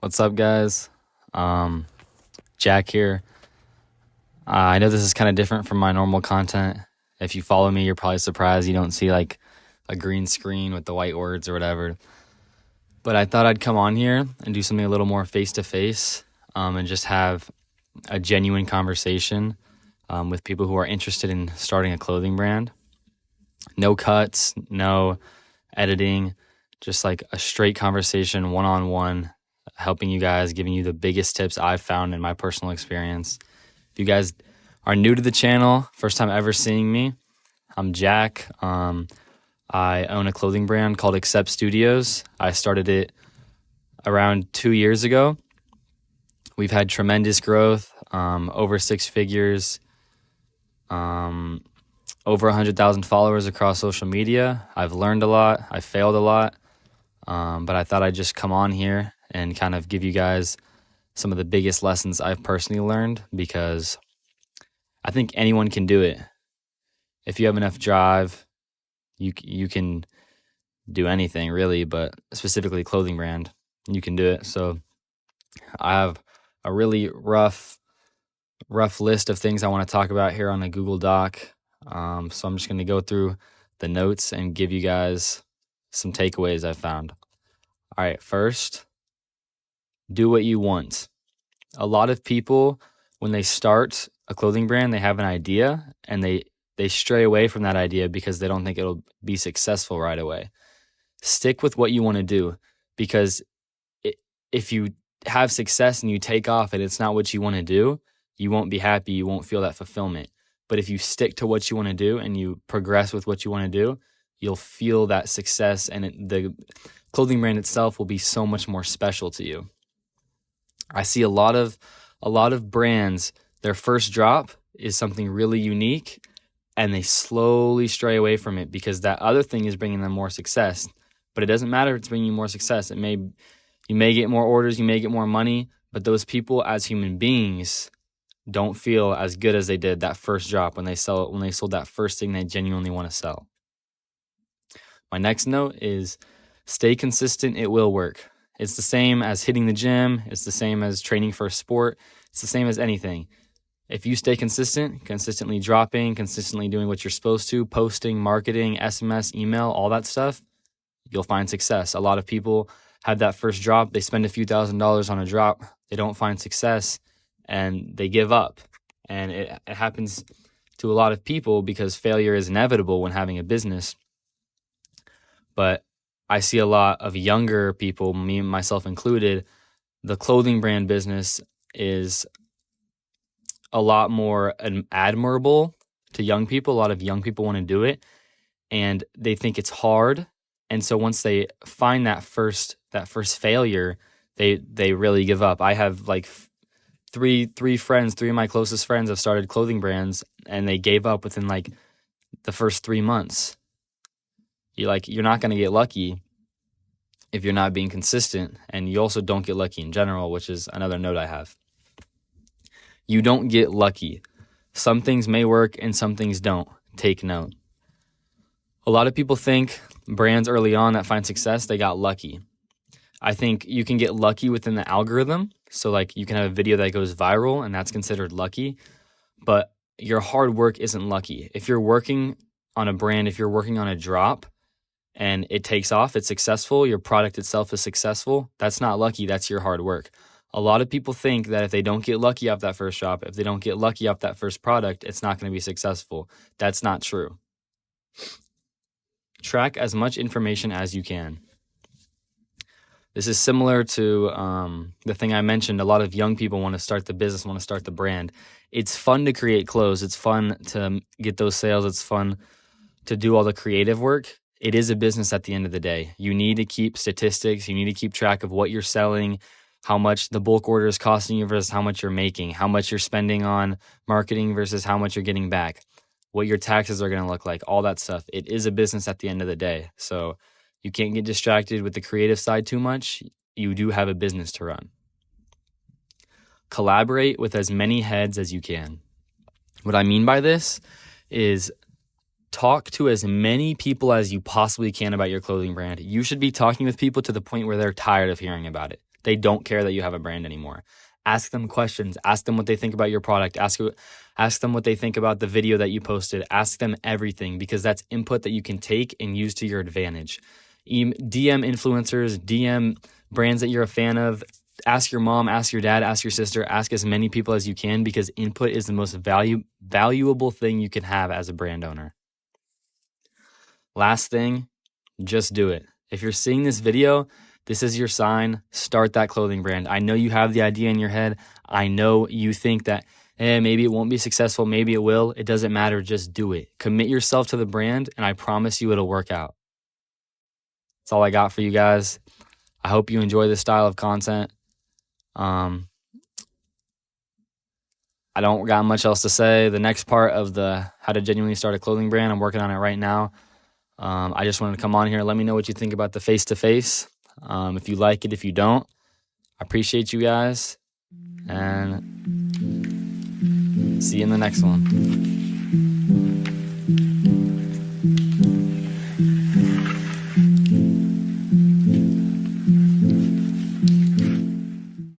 What's up, guys? Jack here. I know this is kind of different from my normal content. If you follow me, you're probably surprised you don't see like a green screen with the white words or whatever. But I thought I'd come on here and do something a little more face to face and just have a genuine conversation with people who are interested in starting a clothing brand. No cuts, no editing, just like a straight conversation, one on one, helping you guys, giving you the biggest tips I've found in my personal experience. If you guys are new to the channel, first time ever seeing me, I'm Jack. I own a clothing brand called Accept Studios. I started it around 2 years ago. We've had tremendous growth, over six figures, over 100,000 followers across social media. I've learned a lot. I failed a lot. But I thought I'd just come on here and kind of give you guys some of the biggest lessons I've personally learned, because I think anyone can do it. If you have enough drive, you can do anything really, but specifically clothing brand, you can do it. So I have a really rough list of things I want to talk about here on a Google Doc. So I'm just going to go through the notes and give you guys some takeaways I found. All right, first, do what you want. A lot of people, when they start a clothing brand, they have an idea and they stray away from that idea because they don't think it'll be successful right away. Stick with what you want to do, because if you have success and you take off and it's not what you want to do, you won't be happy, you won't feel that fulfillment. But if you stick to what you want to do and you progress with what you want to do, you'll feel that success, and the clothing brand itself will be so much more special to you. I see a lot of brands, their first drop is something really unique and they slowly stray away from it because that other thing is bringing them more success. But it doesn't matter if it's bringing you more success. You may get more orders, you may get more money, but those people as human beings don't feel as good as they did that first drop when they sold that first thing they genuinely want to sell. My next note is stay consistent, it will work. It's the same as hitting the gym. It's the same as training for a sport. It's the same as anything. If you stay consistent, consistently dropping, consistently doing what you're supposed to, posting, marketing, SMS, email, all that stuff, you'll find success. A lot of people have that first drop. They spend a few $1,000s on a drop. They don't find success and they give up. And it happens to a lot of people because failure is inevitable when having a business. But I see a lot of younger people, me and myself included, the clothing brand business is a lot more admirable to young people. A lot of young people want to do it and they think it's hard. And so once they find that first failure, they really give up. I have like three of my closest friends have started clothing brands and they gave up within like the first 3 months. You're not going to get lucky if you're not being consistent, and you also don't get lucky in general, which is another note I have. You don't get lucky. Some things may work and some things don't. Take note. A lot of people think brands early on that find success, they got lucky. I think you can get lucky within the algorithm. So like you can have a video that goes viral and that's considered lucky, but your hard work isn't lucky. If you're working on a brand, if you're working on a drop, and it takes off, it's successful, your product itself is successful, that's not lucky, that's your hard work. A lot of people think that if they don't get lucky off that first drop, if they don't get lucky off that first product, it's not going to be successful. That's not true. Track as much information as you can. This is similar to the thing I mentioned. A lot of young people want to start the business, want to start the brand. It's fun to create clothes. It's fun to get those sales. It's fun to do all the creative work. It is a business at the end of the day. You need to keep statistics. You need to keep track of what you're selling, how much the bulk order is costing you versus how much you're making, how much you're spending on marketing versus how much you're getting back, what your taxes are going to look like, all that stuff. It is a business at the end of the day. So you can't get distracted with the creative side too much. You do have a business to run. Collaborate with as many heads as you can. What I mean by this is talk to as many people as you possibly can about your clothing brand. You should be talking with people to the point where they're tired of hearing about it. they don't care that you have a brand anymore. Ask them questions. Ask them what they think about your product. Ask them what they think about the video that you posted. Ask them everything, because that's input that you can take and use to your advantage. DM influencers, DM brands that you're a fan of. Ask your mom, ask your dad, ask your sister, ask as many people as you can, because input is the most valuable thing you can have as a brand owner. Last thing, just do it. If you're seeing this video, this is your sign. Start that clothing brand. I know you have the idea in your head. I know you think that, maybe it won't be successful. Maybe it will. It doesn't matter. Just do it. Commit yourself to the brand, and I promise you it'll work out. That's all I got for you guys. I hope you enjoy this style of content. I don't got much else to say. The next part of the how to genuinely start a clothing brand, I'm working on it right now. I just wanted to come on here and let me know what you think about the face-to-face. If you like it, if you don't, I appreciate you guys, and see you in the next one.